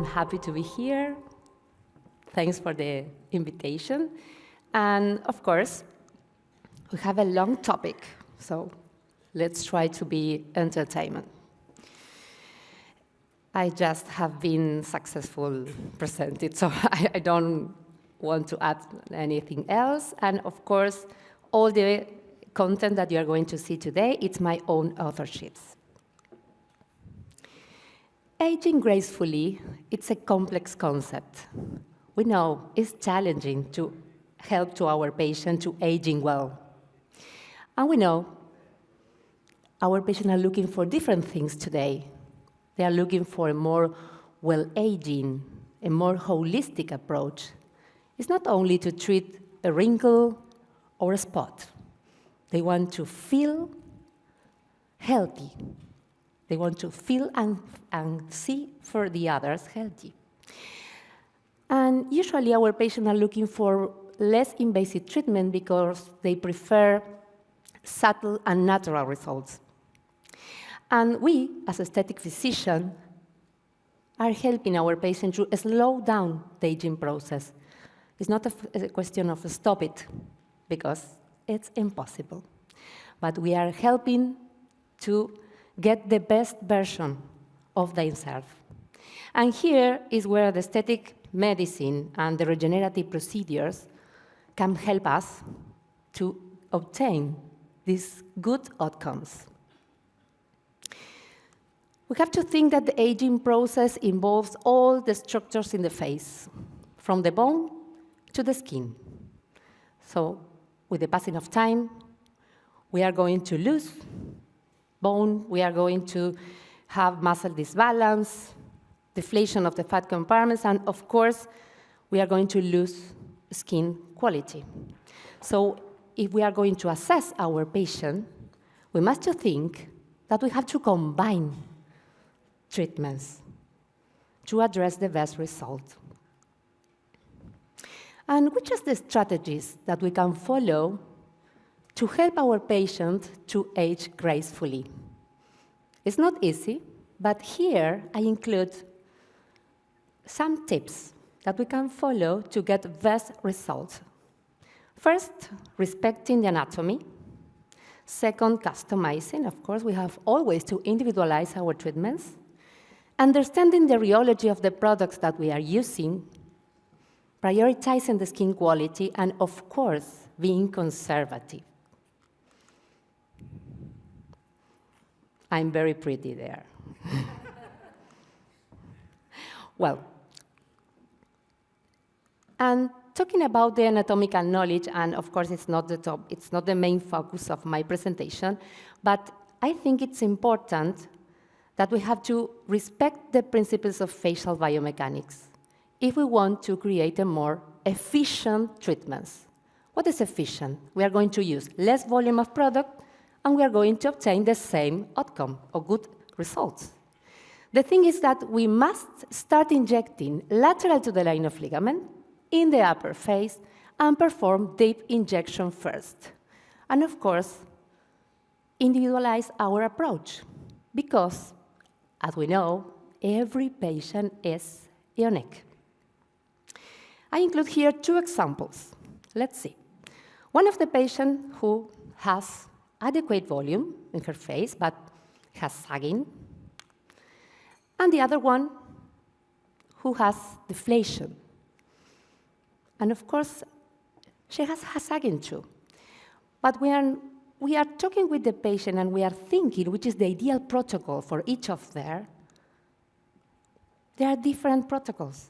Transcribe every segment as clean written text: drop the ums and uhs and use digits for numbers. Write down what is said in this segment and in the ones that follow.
happy to be here. Thanks for the invitation. And of course, we have a long topic, so let's try to be entertainment. I just have been successful presented, so I don't want to add anything else. And of course, all the content that you are going to see today, it's my own authorships. Aging gracefully, it's a complex concept. We know it's challenging to help to our patient to aging well. And we know our patients are looking for different things today. They are looking for a more well-aging, a more holistic approach. It's not only to treat a wrinkle or a spot. They want to feel healthy. They want to feel and see for the others healthy. And usually our patients are looking for less invasive treatment because they prefer subtle and natural results. And we, as aesthetic physicians, are helping our patients to slow down the aging process. It's not a question of stop it, because it's impossible. But we are helping to get the best version of themselves. And here is where the aesthetic medicine and the regenerative procedures can help us to obtain these good outcomes. We have to think that the aging process involves all the structures in the face, from the bone to the skin. So with the passing of time, we are going to lose bone, we are going to have muscle disbalance, deflation of the fat compartments, and of course, we are going to lose skin quality. So if we are going to assess our patient, we must think that we have to combine treatments to address the best result. And which are the strategies that we can follow to help our patient to age gracefully? It's not easy, but here I include some tips that we can follow to get best results. First, respecting the anatomy. Second, customizing. Of course, we have always to individualize our treatments. Understanding the rheology of the products that we are using. Prioritizing the skin quality, and of course, being conservative. I'm very pretty there. Well, and talking about the anatomical knowledge, and of course it's not the main focus of my presentation, but I think it's important that we have to respect the principles of facial biomechanics if we want to create a more efficient treatments. What is efficient? We are going to use less volume of product, and we are going to obtain the same outcome or good results. The thing is that we must start injecting lateral to the line of ligament in the upper face and perform deep injection first. And of course, individualize our approach because, as we know, every patient is unique. I include here two examples. Let's see. One of the patients who has adequate volume in her face, but has sagging, and the other one who has deflation. And of course, she has sagging too. But we are talking with the patient and we are thinking which is the ideal protocol for each of them. There are different protocols.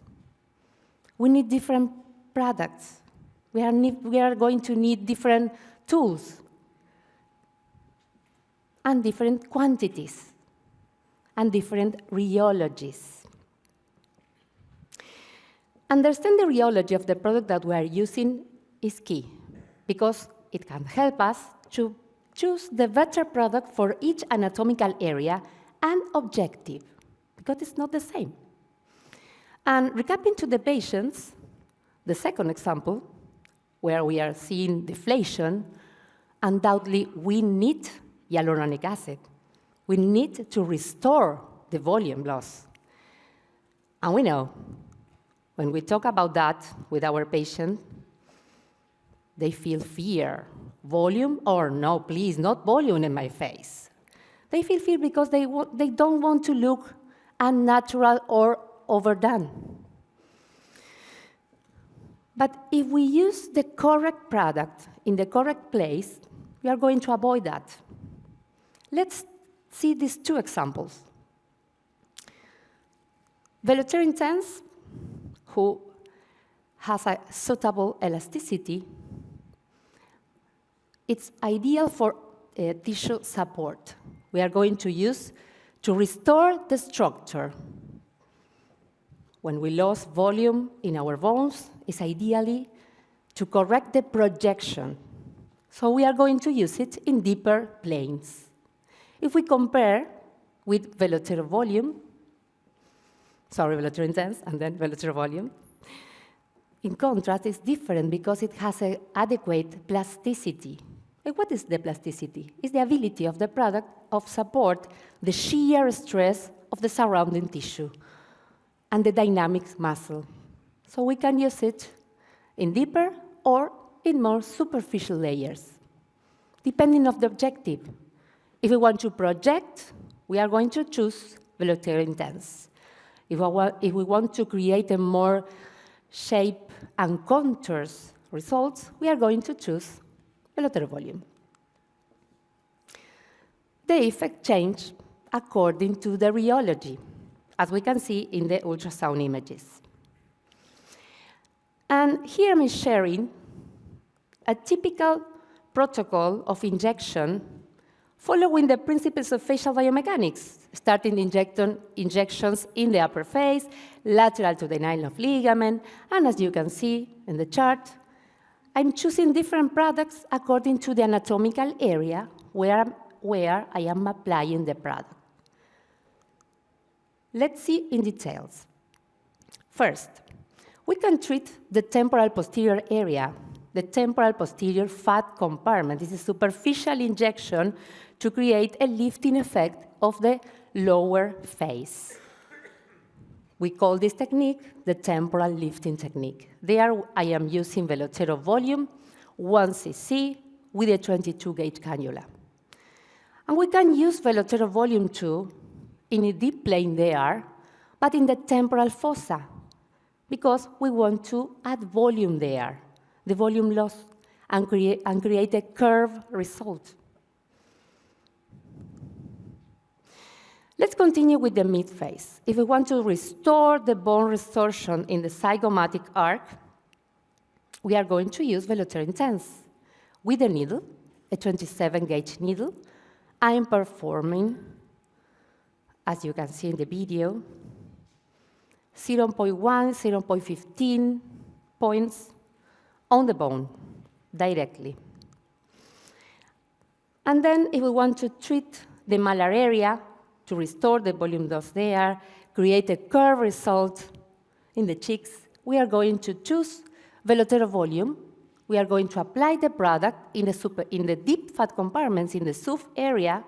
We need different products. We are going to need different tools and different quantities and different rheologies. Understand the rheology of the product that we are using is key because it can help us to choose the better product for each anatomical area and objective, because it's not the same. And recapping to the patients, the second example, where we are seeing deflation, undoubtedly we need hyaluronic acid. We need to restore the volume loss. And we know, when we talk about that with our patient, they feel fear. Volume or no, please, not volume in my face. They feel fear because they don't want to look unnatural or overdone. But if we use the correct product in the correct place, we are going to avoid that. Let's see these two examples. Velour Intense, who has a suitable elasticity, it's ideal for tissue support. We are going to use to restore the structure. When we lose volume in our bones, it's ideally to correct the projection. So we are going to use it in deeper planes. If we compare with Velour Volume, Velour Intense and then Velour Volume, in contrast, it's different because it has an adequate plasticity. And what is the plasticity? It's the ability of the product of support the shear stress of the surrounding tissue and the dynamic muscle. So we can use it in deeper or in more superficial layers, depending on the objective. If we want to project, we are going to choose Velour Intense. If we want to create a more shape and contours results, we are going to choose Velour Volume. The effect change according to the rheology, as we can see in the ultrasound images. And here I'm sharing a typical protocol of injection following the principles of facial biomechanics, starting injections in the upper face, lateral to the nylon ligament, and as you can see in the chart, I'm choosing different products according to the anatomical area where I am applying the product. Let's see in details. First, we can treat the temporal posterior area, the temporal posterior fat compartment. This is a superficial injection to create a lifting effect of the lower face. We call this technique the temporal lifting technique. There I am using Velour Volume, 1 cc with a 22 gauge cannula. And we can use Velour Volume too in a deep plane there, but in the temporal fossa, because we want to add volume there, the volume loss, and create a curved result. Let's continue with the mid-face. If we want to restore the bone resorption in the zygomatic arc, we are going to use Velour Intense. With a needle, a 27 gauge needle, I'm performing, as you can see in the video, 0.1, 0.15 points on the bone directly. And then if we want to treat the malar area, to restore the volume loss there, create a curved result in the cheeks, we are going to choose Velour Volume. We are going to apply the product in the deep fat compartments in the SUF area.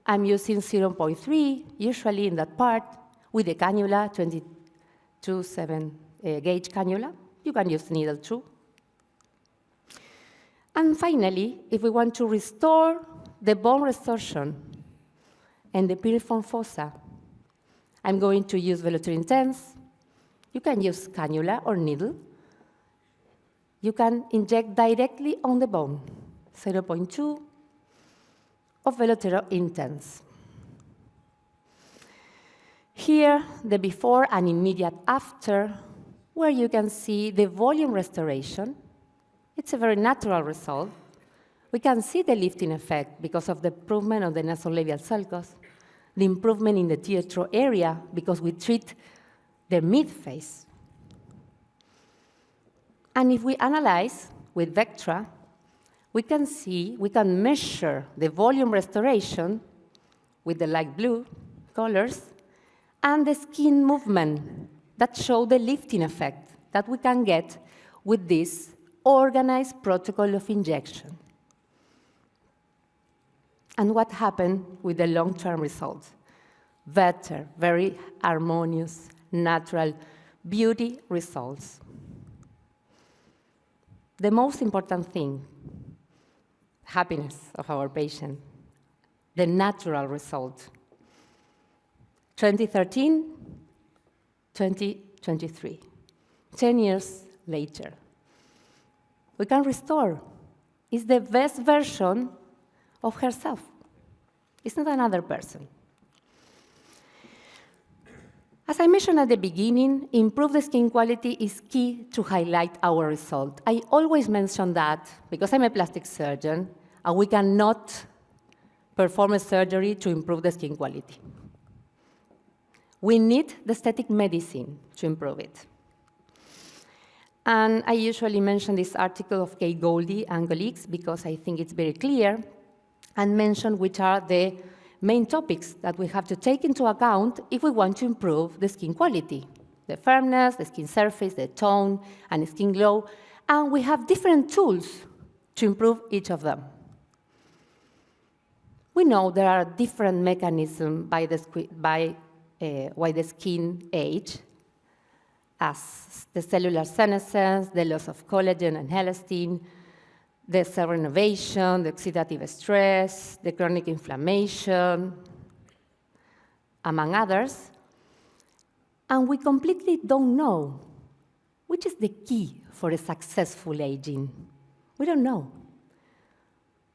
I'm using 0.3, usually in that part, with the cannula, 22.7 gauge cannula. You can use needle too. And finally, if we want to restore the bone resorption and the piriform fossa, I'm going to use Velour Intense. You can use cannula or needle. You can inject directly on the bone, 0.2 of Velour Intense. Here, the before and immediate after, where you can see the volume restoration. It's a very natural result. We can see the lifting effect because of the improvement of the nasolabial sulcus, the improvement in the tear area because we treat the mid-face. And if we analyze with Vectra, we can measure the volume restoration with the light blue colors and the skin movement that show the lifting effect that we can get with this organized protocol of injection. And what happened with the long-term results? better, very harmonious, natural beauty results. The most important thing, happiness of our patient, the natural result. 2013, 2023, 10 years later. We can restore. It's the best version of herself. It's not another person. As I mentioned at the beginning, improved skin quality is key to highlight our result. I always mention that because I'm a plastic surgeon, and we cannot perform a surgery to improve the skin quality. We need the aesthetic medicine to improve it. And I usually mention this article of Kay Goldie and colleagues because I think it's very clear, and mention which are the main topics that we have to take into account if we want to improve the skin quality, the firmness, the skin surface, the tone, and skin glow. And we have different tools to improve each of them. We know there are different mechanisms by why the skin age, as the cellular senescence, the loss of collagen and elastin, the cell renovation, the oxidative stress, the chronic inflammation, among others. And we completely don't know which is the key for a successful aging. We don't know.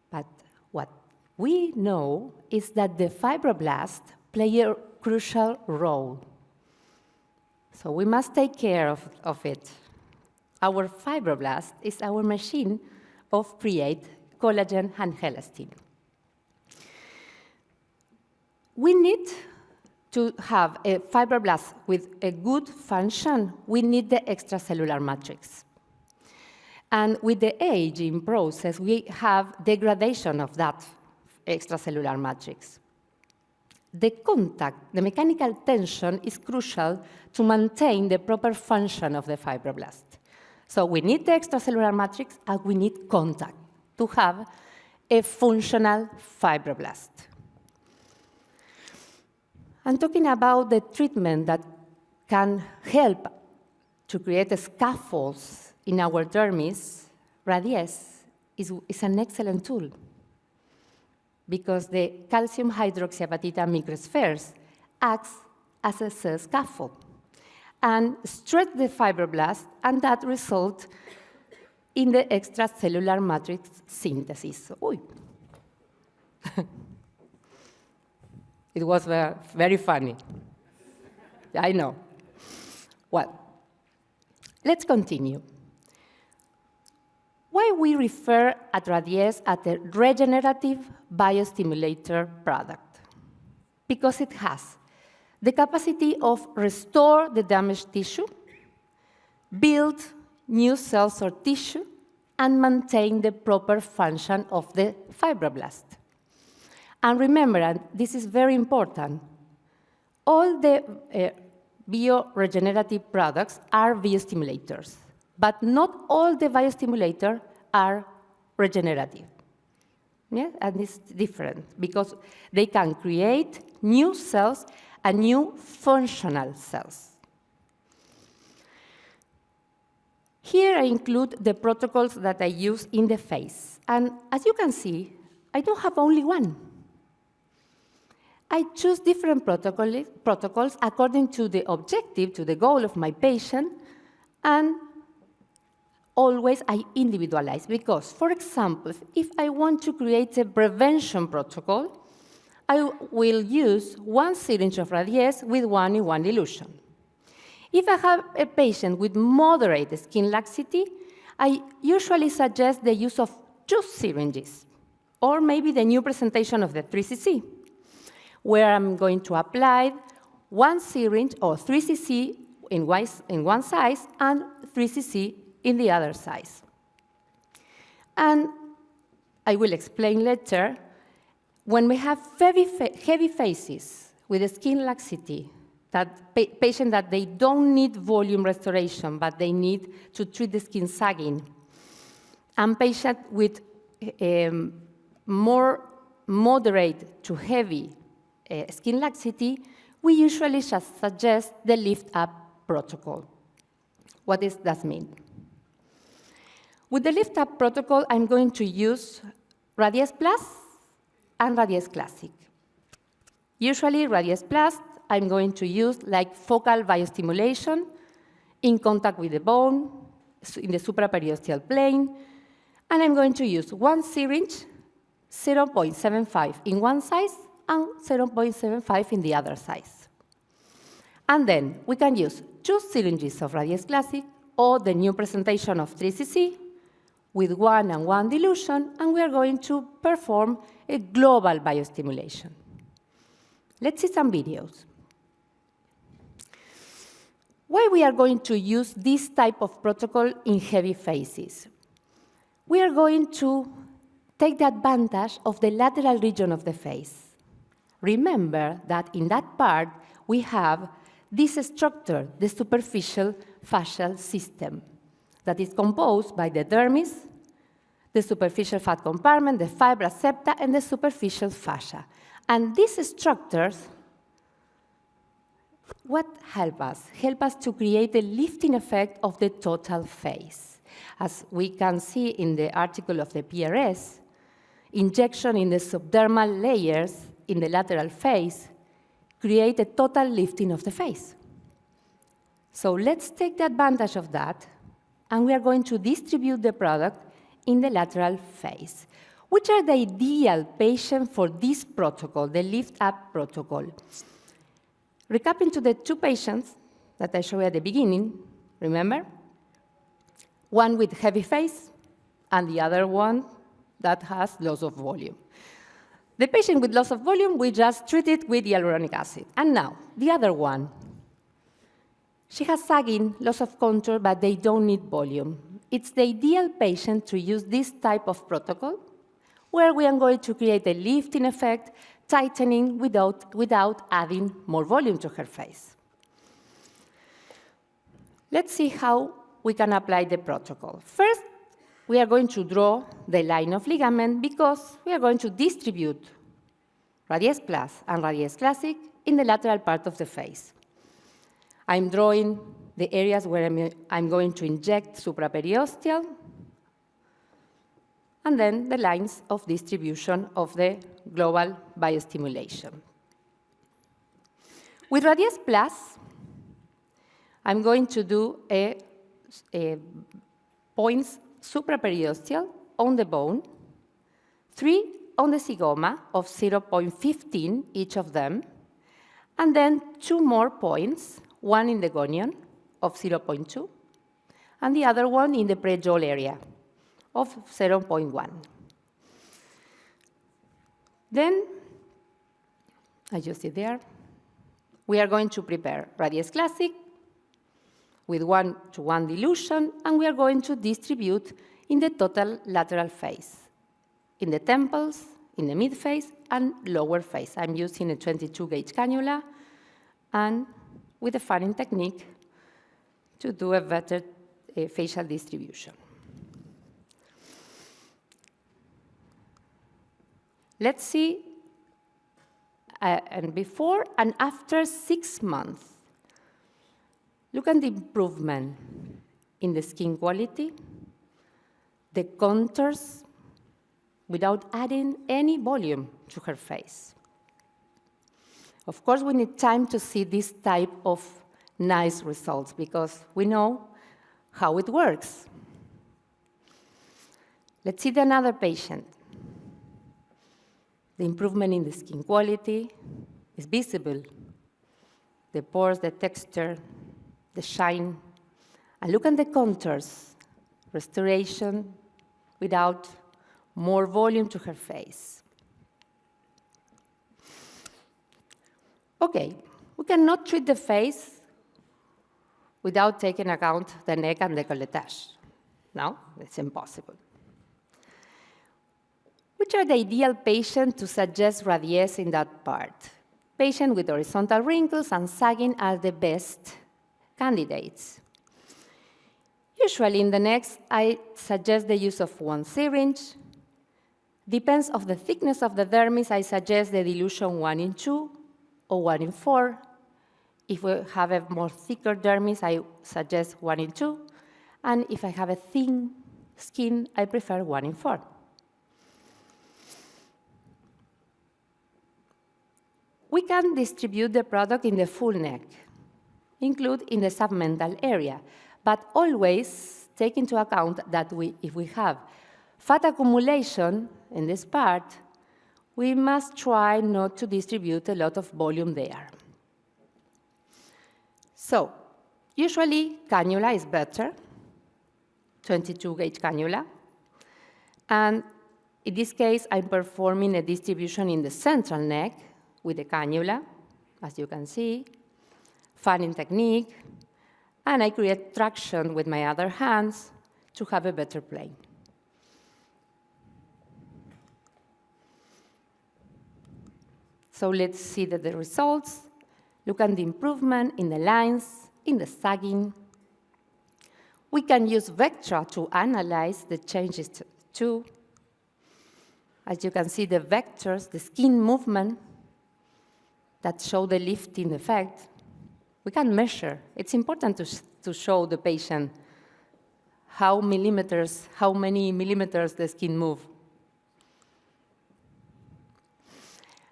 But what we know is that the fibroblasts play a crucial role. So we must take care of it. Our fibroblast is our machine of create collagen and elastin. We need to have a fibroblast with a good function. We need the extracellular matrix. And with the aging process, we have degradation of that extracellular matrix. The contact, the mechanical tension is crucial to maintain the proper function of the fibroblast. So we need the extracellular matrix and we need contact to have a functional fibroblast. I'm talking about the treatment that can help to create scaffolds in our dermis. Radiesse is an excellent tool because the calcium hydroxyapatita microspheres acts as a cell scaffold and stretch the fibroblast, and that results in the extracellular matrix synthesis. It was very funny. I know. Well, let's continue. Why we refer at Radiesse as a regenerative biostimulator product? Because it has the capacity of restore the damaged tissue, build new cells or tissue, and maintain the proper function of the fibroblast. And remember, and this is very important, all the bioregenerative products are biostimulators, but not all the biostimulators are regenerative. Yeah? And it's different because they can create new cells and new functional cells. Here I include the protocols that I use in the face. And as you can see, I don't have only one. I choose different protocols according to the objective, to the goal of my patient, and always I individualize. Because, for example, if I want to create a prevention protocol, I will use 1 syringe of Radiesse with 1-in-1 dilution. If I have a patient with moderate skin laxity, I usually suggest the use of 2 syringes, or maybe the new presentation of the 3cc, where I'm going to apply 1 syringe or 3cc in one size and 3cc in the other size. And I will explain later, when we have heavy faces with a skin laxity, that patient that they don't need volume restoration, but they need to treat the skin sagging, and patient with more moderate to heavy skin laxity, we usually just suggest the lift-up protocol. What does that mean? With the lift-up protocol, I'm going to use Radies Plus and Radies Classic. Usually, Radies Plus, I'm going to use like focal biostimulation in contact with the bone, in the supraperiosteal plane, and I'm going to use one syringe, 0.75 in one size and 0.75 in the other size. And then we can use 2 syringes of Radies Classic or the new presentation of 3 cc with 1 and 1 dilution, and we are going to perform a global biostimulation. Let's see some videos. Why we are going to use this type of protocol in heavy phases? We are going to take the advantage of the lateral region of the face. Remember that in that part, we have this structure, the superficial fascial system, that is composed by the dermis, the superficial fat compartment, the fibra septa, and the superficial fascia. And these structures, what help us? Help us to create a lifting effect of the total face. As we can see in the article of the PRS, injection in the subdermal layers in the lateral face create a total lifting of the face. So let's take the advantage of that, and we are going to distribute the product in the lateral face. Which are the ideal patients for this protocol, the lift-up protocol? Recapping to the 2 patients that I showed you at the beginning, remember? One with heavy face, and the other one that has loss of volume. The patient with loss of volume, we just treat it with hyaluronic acid. And now, the other one. She has sagging, loss of contour, but they don't need volume. It's the ideal patient to use this type of protocol, where we are going to create a lifting effect, tightening without adding more volume to her face. Let's see how we can apply the protocol. First, we are going to draw the line of ligament because we are going to distribute Radies Plus and Radies Classic in the lateral part of the face. I'm drawing the areas where I'm going to inject supraperiosteal, and then the lines of distribution of the global biostimulation. With Radies Plus, I'm going to do a points supraperiosteal on the bone, 3 on the zygoma of 0.15 each of them, and then 2 more points, one in the gonion of 0.2, and the other one in the prejaw area of 0.1. Then, I just did there, we are going to prepare Radies Classic with 1:1 dilution, and we are going to distribute in the total lateral face, in the temples, in the mid-face, and lower face. I'm using a 22-gauge cannula and with a fanning technique to do a better facial distribution. Let's see, and before and after 6 months. Look at the improvement in the skin quality, the contours, without adding any volume to her face. Of course, we need time to see this type of nice results because we know how it works. Let's see another patient. The improvement in the skin quality is visible. The pores, the texture, the shine. And look at the contours, restoration without more volume to her face. Okay, we cannot treat the face without taking account the neck and décolletage. No, it's impossible. Which are the ideal patients to suggest Radies in that part? Patients with horizontal wrinkles and sagging are the best candidates. Usually in the necks, I suggest the use of 1 syringe. Depends on the thickness of the dermis, I suggest the dilution 1:2 or 1:4. If we have a more thicker dermis, I suggest 1 in 2. And if I have a thin skin, I prefer 1 in 4. We can distribute the product in the full neck, include in the submental area, but always take into account that if we have fat accumulation in this part, we must try not to distribute a lot of volume there. So, usually cannula is better, 22-gauge cannula. And in this case, I'm performing a distribution in the central neck with the cannula, as you can see, fanning technique, and I create traction with my other hands to have a better plane. So let's see the results. Look at the improvement in the lines, in the sagging. We can use vector to analyze the changes too. As you can see, the vectors, the skin movement that show the lifting effect, we can measure. It's important to show the patient how many millimeters the skin moves.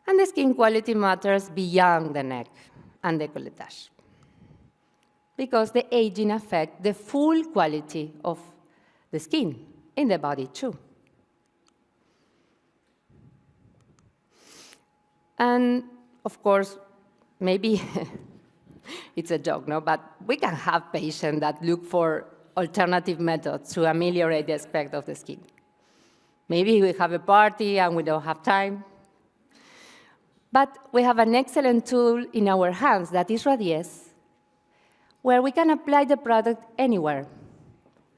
And the skin quality matters beyond the neck and décolletage, because the aging affects the full quality of the skin in the body too. And of course, maybe it's a joke, no? But we can have patients that look for alternative methods to ameliorate the aspect of the skin. Maybe we have a party and we don't have time. But we have an excellent tool in our hands that is radiesse, where we can apply the product anywhere: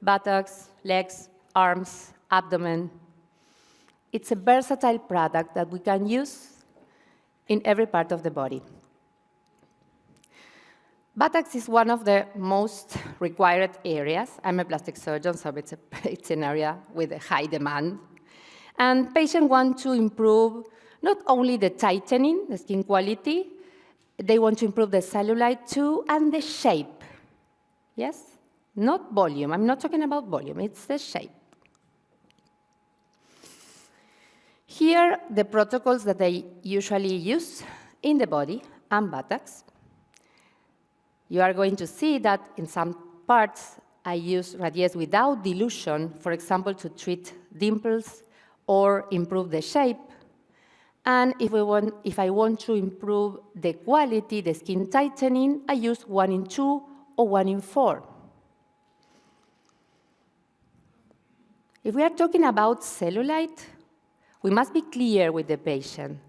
buttocks, legs, arms, abdomen. It's a versatile product that we can use in every part of the body. Buttocks is one of the most required areas. I'm a plastic surgeon, so it's an area with a high demand. And patients want to improve not only the tightening, the skin quality, they want to improve the cellulite too, and the shape. Yes? Not volume. I'm not talking about volume. It's the shape. Here, the protocols that I usually use in the body and buttocks. You are going to see that in some parts, I use radiesse without dilution, for example, to treat dimples or improve the shape. And if I want to improve the quality, the skin tightening, I use 1 in 2 or 1 in 4. If we are talking about cellulite, we must be clear with the patient,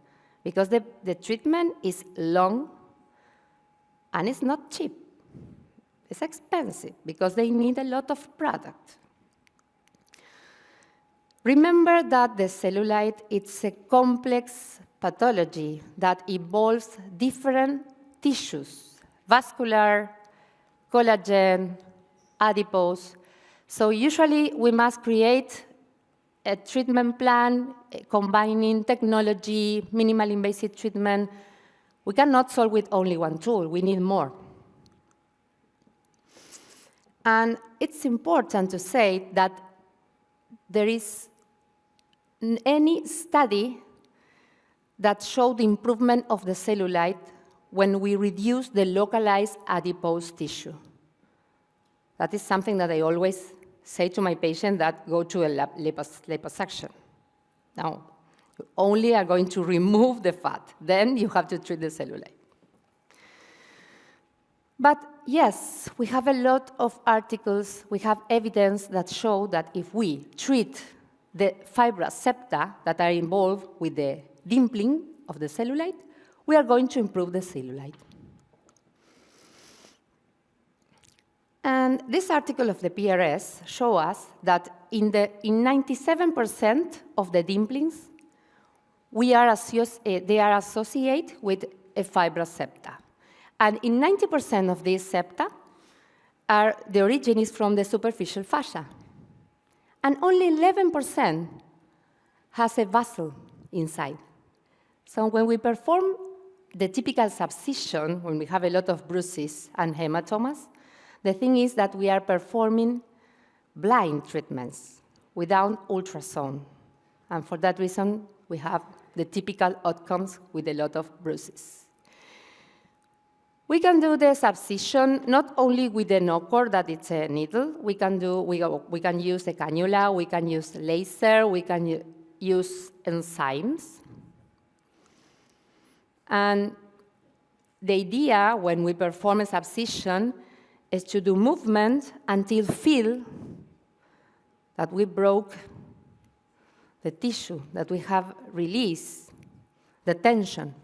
because the treatment is long and it's not cheap. It's expensive because they need a lot of product. Remember that the cellulite, it's a complex pathology that involves different tissues: vascular, collagen, adipose. So usually we must create a treatment plan combining technology, minimal invasive treatment. We cannot solve with only one tool. We need more. And it's important to say that there is any study that showed the improvement of the cellulite when we reduce the localized adipose tissue. That is something that I always say to my patient that go to a liposuction. Now, you only are going to remove the fat. Then you have to treat the cellulite. But yes, we have a lot of articles. We have evidence that show that if we treat the fibrous septa that are involved with the dimpling of the cellulite, we are going to improve the cellulite. And this article of the PRS shows us that in 97% of the dimplings, they are associated with a fibrous septa. And in 90% of these septa, the origin is from the superficial fascia. And only 11% has a vessel inside. So when we perform the typical subcision, when we have a lot of bruises and hematomas, the thing is that we are performing blind treatments without ultrasound. And for that reason, we have the typical outcomes with a lot of bruises. We can do the subcision not only with the knocker, that it's a needle. We can use the cannula, we can use laser, we can use enzymes. And the idea when we perform a subcision is to do movement until feel that we broke the tissue, that we have released the tension.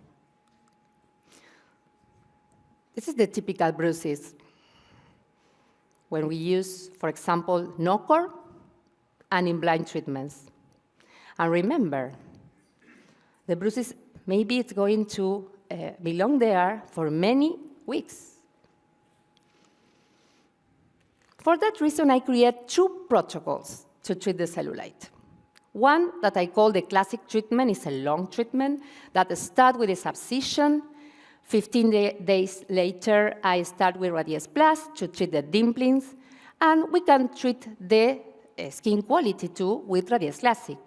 This is the typical bruises when we use, for example, knocker and in blind treatments. And remember, the bruises, maybe it's going to belong there for many weeks. For that reason, I create two protocols to treat the cellulite. One that I call the classic treatment is a long treatment that starts with a subcision. 15 days later, I start with Radiesse Plus to treat the dimplings, and we can treat the skin quality too with Radiesse Classic.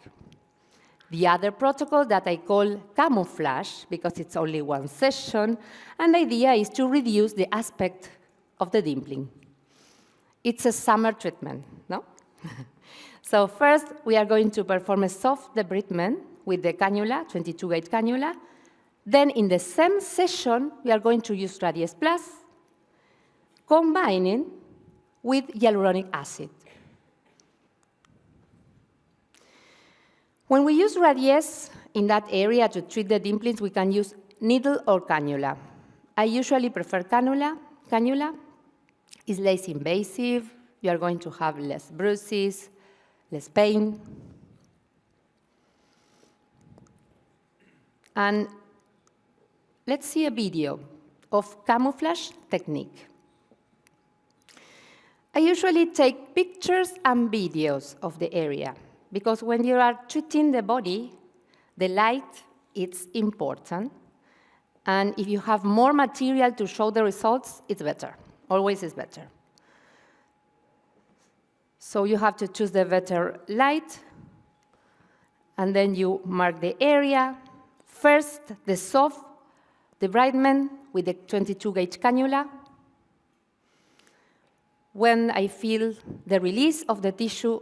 The other protocol that I call camouflage, because it's only one session, and the idea is to reduce the aspect of the dimpling. It's a summer treatment, no? So first, we are going to perform a soft debridement with the cannula, 22-gauge cannula. Then in the same session, we are going to use Radiesse Plus, combining with hyaluronic acid. When we use Radiesse in that area to treat the dimplings, we can use needle or cannula. I usually prefer cannula. Cannula is less invasive. You are going to have less bruises, less pain. And let's see a video of camouflage technique. I usually take pictures and videos of the area, because when you are treating the body, the light is important. And if you have more material to show the results, it's better. Always is better. So you have to choose the better light, and then you mark the area. First, the soft debridement with the 22-gauge cannula. When I feel the release of the tissue,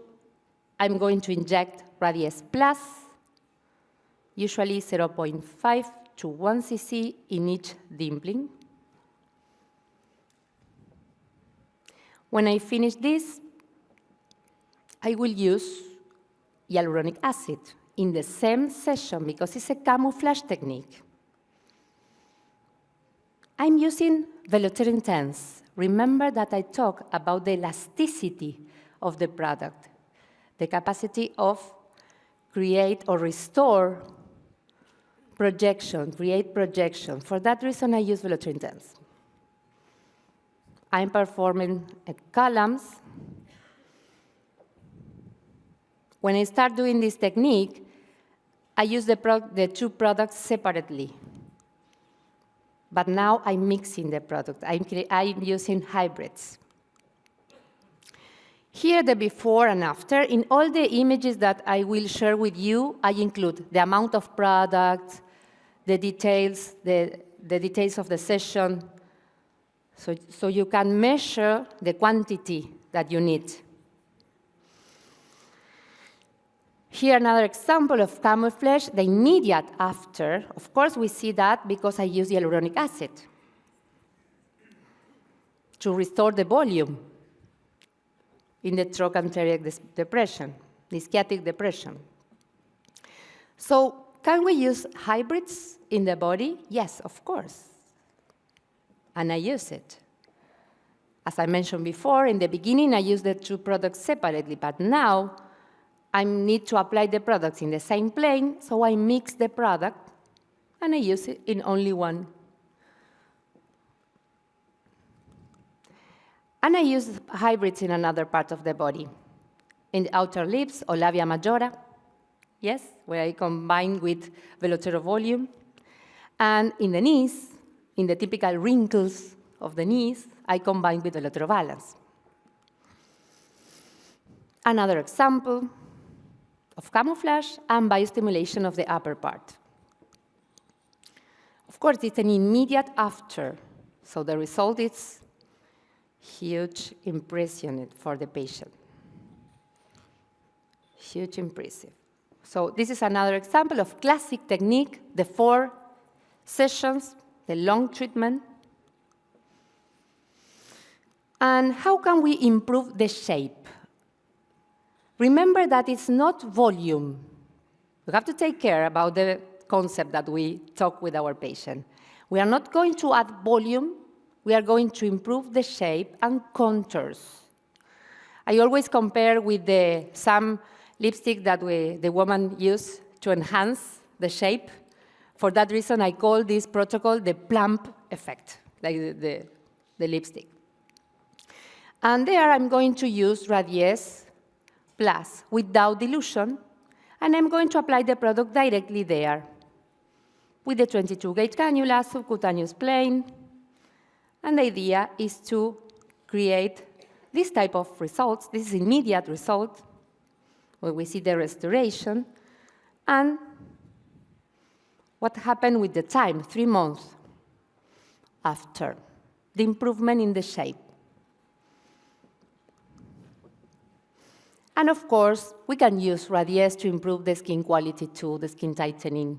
I'm going to inject Radiesse Plus, usually 0.5 to 1 cc in each dimpling. When I finish this, I will use hyaluronic acid in the same session because it's a camouflage technique. I'm using velour intense. Remember that I talked about the elasticity of the product, the capacity of create or restore projection, create projection. For that reason, I use velour intense. I'm performing columns. When I start doing this technique, I use the two products separately. But now I'm mixing the product. I'm using hybrids. Here, the before and after. In all the images that I will share with you, I include the amount of product, the details of the session, so you can measure the quantity that you need. Here, another example of camouflage, the immediate after. Of course, we see that because I use hyaluronic acid to restore the volume in the trochanteric depression, the sciatic depression. So, can we use hybrids in the body? Yes, of course. And I use it. As I mentioned before, in the beginning, I used the two products separately, but now I need to apply the products in the same plane, so I mix the product, and I use it in only one. And I use hybrids in another part of the body, in the outer lips or labia majora, yes, where I combine with velour volume. And in the knees, in the typical wrinkles of the knees, I combine with electrobalance. Another example of camouflage and biostimulation of the upper part. Of course, it's an immediate after, so the result is huge impression for the patient. Huge impressive. So this is another example of classic technique, the 4 sessions, the long treatment. And how can we improve the shape? Remember that it's not volume. We have to take care about the concept that we talk with our patient. We are not going to add volume. We are going to improve the shape and contours. I always compare with some lipstick that the woman use to enhance the shape. For that reason, I call this protocol the plump effect, like the lipstick. And there I'm going to use Radiesse Plus without dilution, and I'm going to apply the product directly there with the 22-gauge cannula, subcutaneous plane. And the idea is to create this type of results. This is immediate result, where we see the restoration. And what happened with the time, 3 months after, the improvement in the shape. And of course, we can use Radiesse to improve the skin quality too, the skin tightening.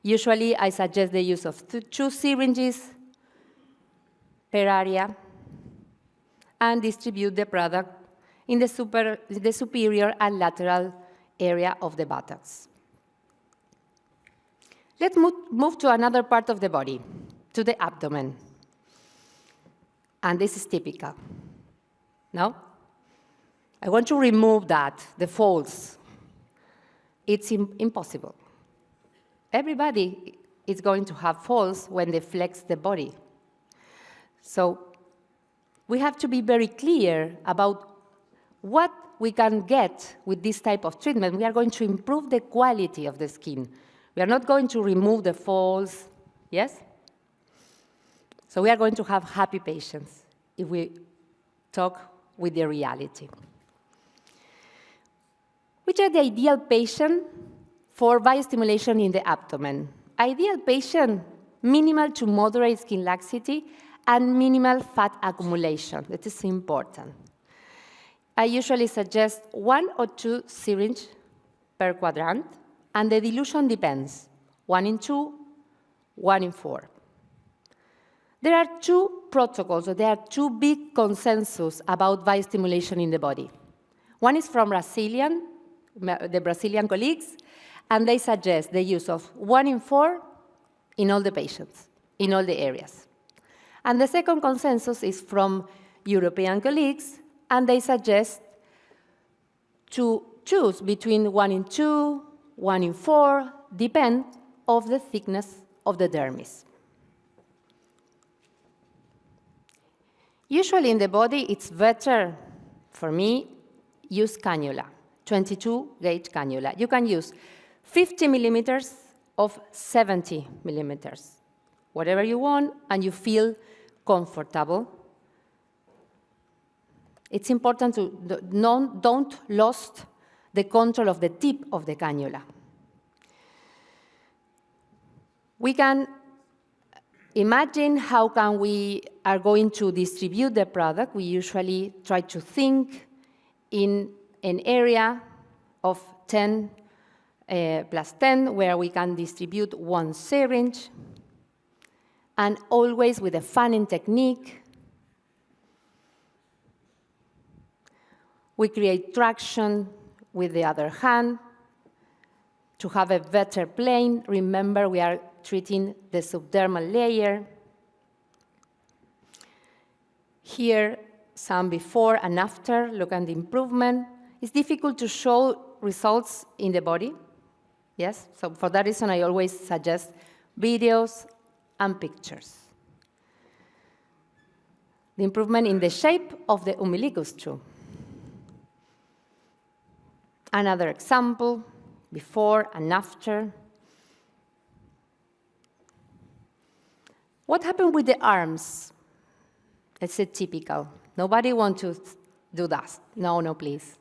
Usually, I suggest the use of 2 syringes per area and distribute the product in the superior and lateral area of the buttocks. Let's move to another part of the body, to the abdomen. And this is typical. No? I want to remove that, the folds. It's impossible. Everybody is going to have folds when they flex the body. So we have to be very clear about what we can get with this type of treatment. We are going to improve the quality of the skin. We are not going to remove the folds, yes? So we are going to have happy patients if we talk with the reality. Which are the ideal patient for biostimulation in the abdomen? Ideal patient, minimal to moderate skin laxity and minimal fat accumulation. That is important. I usually suggest 1 or 2 syringes per quadrant, and the dilution depends, 1 in 2, 1 in 4. There are 2 protocols, or there are 2 big consensus about biostimulation in the body. One is from the Brazilian colleagues, and they suggest the use of 1 in 4 in all the patients, in all the areas. And the second consensus is from European colleagues, and they suggest to choose between 1 in 2, 1 in 4, depend of the thickness of the dermis. Usually in the body, it's better, for me, use cannula, 22-gauge cannula. You can use 50 millimeters of 70 millimeters, whatever you want, and you feel comfortable. It's important to don't lose the control of the tip of the cannula. We can imagine how can we are going to distribute the product. We usually try to think in an area of 10 plus 10, where we can distribute 1 syringe, and always with a fanning technique. We create traction with the other hand to have a better plane. Remember, we are treating the subdermal layer. Here, some before and after, look at the improvement. It's difficult to show results in the body, yes? So for that reason, I always suggest videos and pictures. The improvement in the shape of the umbilicus too. Another example, before and after. What happened with the arms? It's a typical. Nobody wants to do that. No, no, please.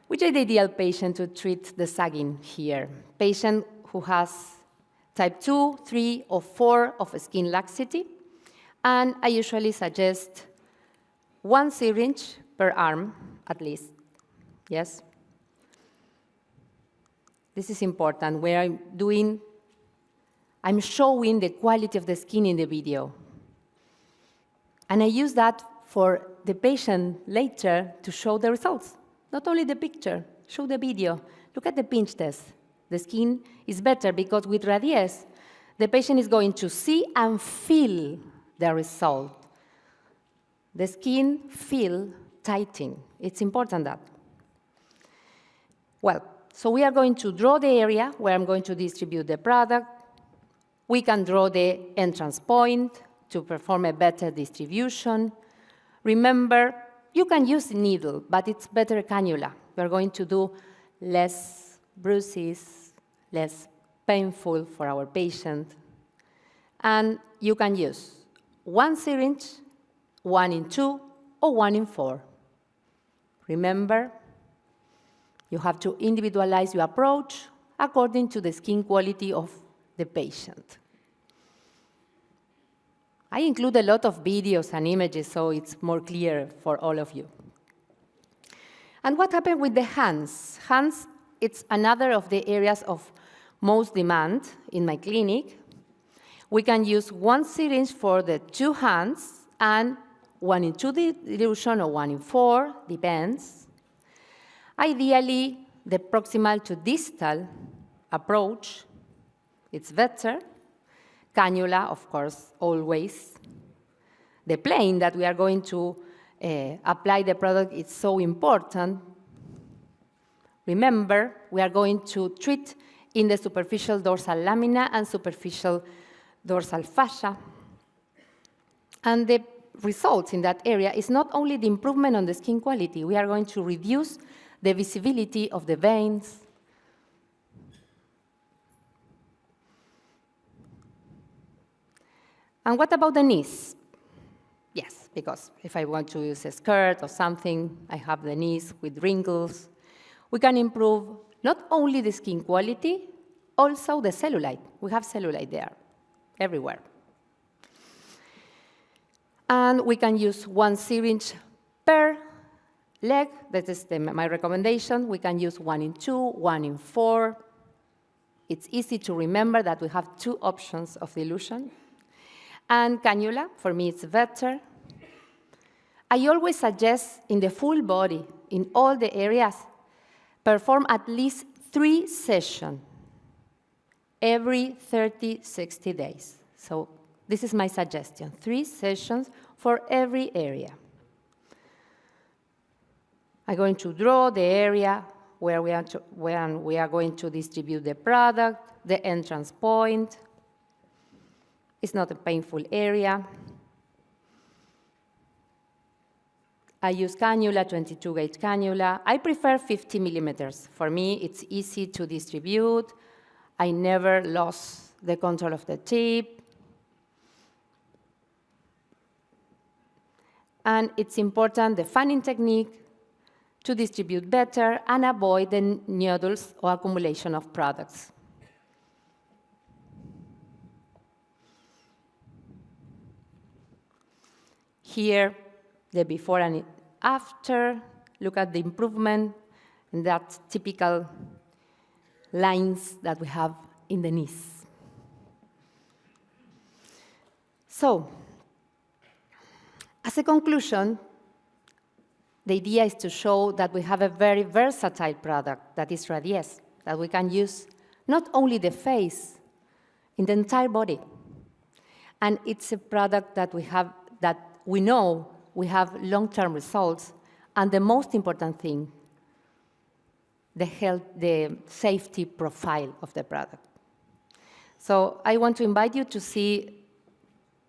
Which is the ideal patient to treat the sagging here? Patient who has type 2, 3, or 4 of skin laxity. And I usually suggest 1 syringe per arm, at least. Yes? This is important. I'm showing the quality of the skin in the video. And I use that for the patient later to show the results. Not only the picture, show the video. Look at the pinch test. The skin is better because with radies, the patient is going to see and feel the result. The skin feel tightening. It's important that. Well, so we are going to draw the area where I'm going to distribute the product. We can draw the entrance point to perform a better distribution. Remember, you can use a needle, but it's better cannula. We're going to do less bruises, less painful for our patient. And you can use 1 syringe, 1 in 2, or 1 in 4. Remember, you have to individualize your approach according to the skin quality of the patient. I include a lot of videos and images so it's more clear for all of you. And what happened with the hands? Hands, it's another of the areas of most demand in my clinic. We can use 1 syringe for the 2 hands and 1 in 2 dilution or 1 in 4, depends. Ideally, the proximal to distal approach, it's better. Cannula, of course, always. The plane that we are going to apply the product is so important. Remember, we are going to treat in the superficial dorsal lamina and superficial dorsal fascia. And the results in that area is not only the improvement on the skin quality, we are going to reduce the visibility of the veins. And what about the knees? Yes, because if I want to use a skirt or something, I have the knees with wrinkles. We can improve not only the skin quality, also the cellulite. We have cellulite there, everywhere. And we can use 1 syringe per leg. That is my recommendation. We can use 1 in 2, 1 in 4. It's easy to remember that we have 2 options of dilution. And cannula, for me, it's better. I always suggest in the full body, in all the areas, perform at least 3 sessions every 30, 60 days. So this is my suggestion, 3 sessions for every area. I'm going to draw the area where we are going to distribute the product, the entrance point. It's not a painful area. I use cannula, 22-gauge cannula. I prefer 50 millimeters. For me, it's easy to distribute. I never lost the control of the tip. And it's important, the fanning technique, to distribute better and avoid the nodules or accumulation of products. Here, the before and after, look at the improvement in that typical lines that we have in the knees. So, as a conclusion, the idea is to show that we have a very versatile product that is radies, that we can use not only the face, in the entire body. And it's a product that we know we have long-term results, and the most important thing, the safety profile of the product. So I want to invite you to see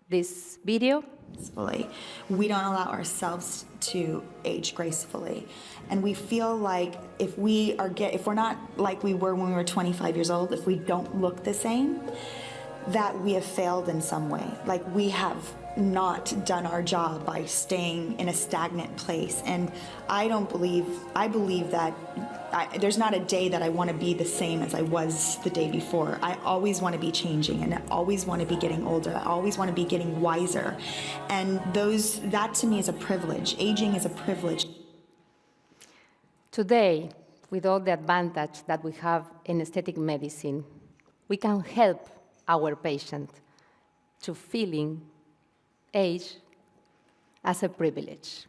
this video. We don't allow ourselves to age gracefully, and we feel like if we're not like we were when we were 25 years old, if we don't look the same, that we have failed in some way. Like we have not done our job by staying in a stagnant place. And I believe that there's not a day that I want to be the same as I was the day before. I always want to be changing, and I always want to be getting older. I always want to be getting wiser. And that to me is a privilege. Aging is a privilege. Today, with all the advantage that we have in aesthetic medicine, we can help our patient to feeling age as a privilege.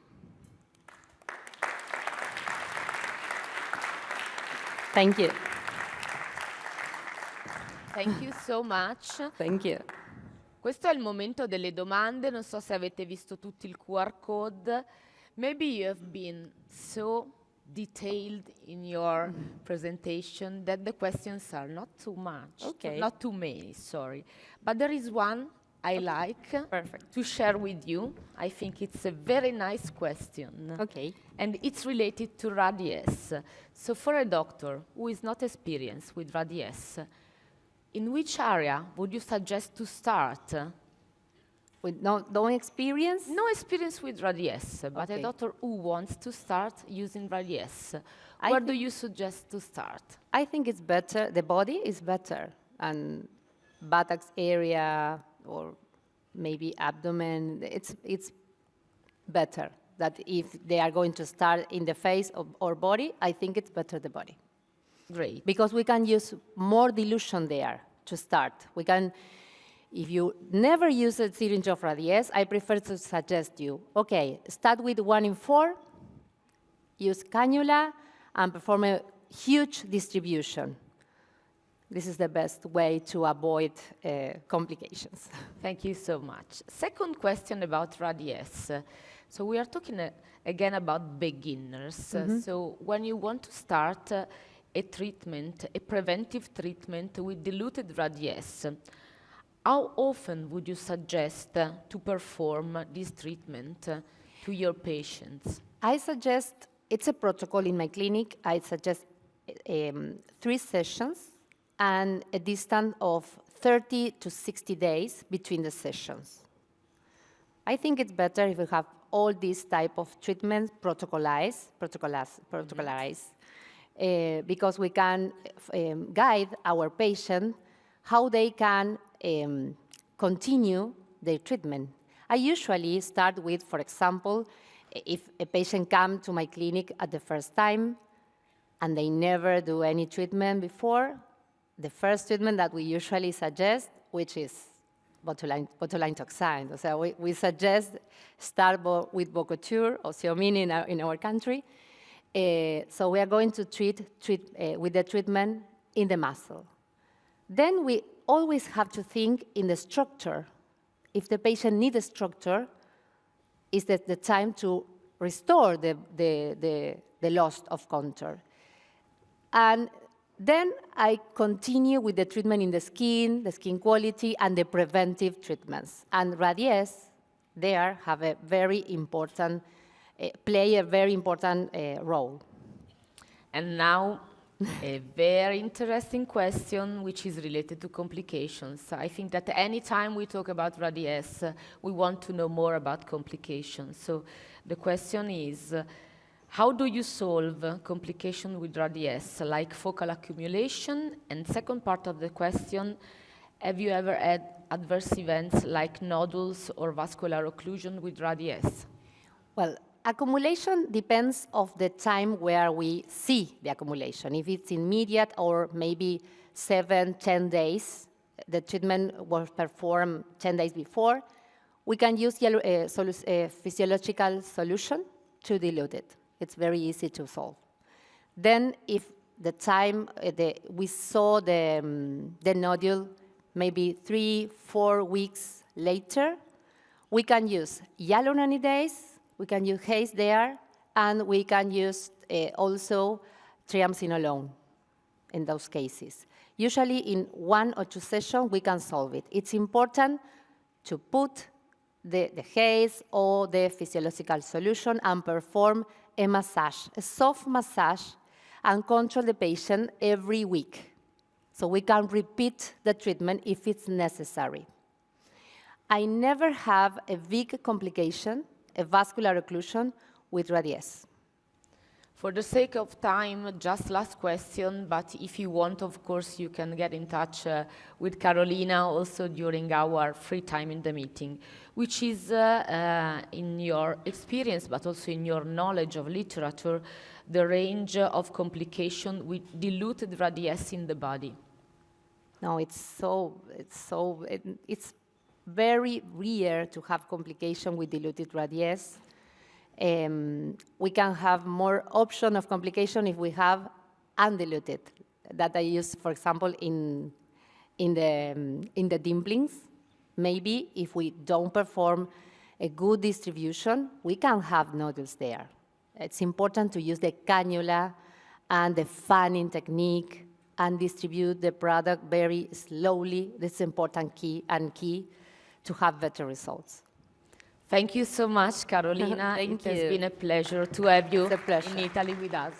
Thank you. Thank you so much. Thank you. Questo è il momento delle domande. Non so se avete visto tutti il QR code. Maybe you have been so detailed in your presentation that the questions are not too much, Okay. not too many, sorry. But there is one I like to share with you. I think it's a very nice question. Okay. And it's related to radies. So for a doctor who is not experienced with radies, in which area would you suggest to start? With no experience? No experience with radies, but Okay. a doctor who wants to start using radies. I Where do you suggest to start? I think it's better, the body is better, and buttocks area or maybe abdomen, it's better that if they are going to start in the face or body, I think it's better the body. Great. Because we can use more dilution there to start. We can, if you never use a syringe of radies, I prefer to suggest you, okay, start with 1 in 4, use cannula, and perform a huge distribution. This is the best way to avoid complications. Thank you so much. Second question about radies. So we are talking again about beginners. So when you want to start a treatment, a preventive treatment with diluted radies, how often would you suggest to perform this treatment to your patients? I suggest, it's a protocol in my clinic, I suggest 3 sessions and a distance of 30 to 60 days between the sessions. I think it's better if we have all these type of treatments protocolized, because we can guide our patient how they can continue their treatment. I usually start with, for example, if a patient comes to my clinic at the first time and they never do any treatment before, the first treatment that we usually suggest, which is botulinum toxin. So we suggest start with Bocoture or Xiaoming in our country. So we are going to treat with the treatment in the muscle. Then we always have to think in the structure. If the patient needs a structure, is that the time to restore the loss of contour. And then I continue with the treatment in the skin quality, and the preventive treatments. And radies there have a very important, play a very important role. And now, a very interesting question, which is related to complications. I think that any time we talk about radies, we want to know more about complications. So the question is, how do you solve complications with radies, like focal accumulation? And second part of the question, have you ever had adverse events like nodules or vascular occlusion with radies? Well, accumulation depends of the time where we see the accumulation. If it's immediate or maybe 7-10 days, the treatment was performed 10 days before, we can use a physiological solution to dilute it. It's very easy to solve. Then if the time we saw the nodule maybe 3-4 weeks later, we can use hyaluronidase, we can use haze there, and we can use also triamcinolone in those cases. Usually in 1 or 2 sessions, we can solve it. It's important to put the haze or the physiological solution and perform a massage, a soft massage, and control the patient every week. so we can repeat the treatment if it's necessary. I never have a big complication, a vascular occlusion with radiesse. For the sake of time, just last question, but if you want, of course, you can get in touch with Carolina also during our free time in the meeting, which is, in your experience, but also in your knowledge of literature, the range of complication with diluted radiesse in the body. No, it's very rare to have complication with diluted radiesse. We can have more option of complication if we have undiluted, that I use, for example, in the dimplings. Maybe if we don't perform a good distribution, we can have nodules there. It's important to use the cannula and the fanning technique and distribute the product very slowly. That's important key to have better results. Thank you so much, Carolina. Thank it has you. been a pleasure to have you It's a pleasure. in Italy with us.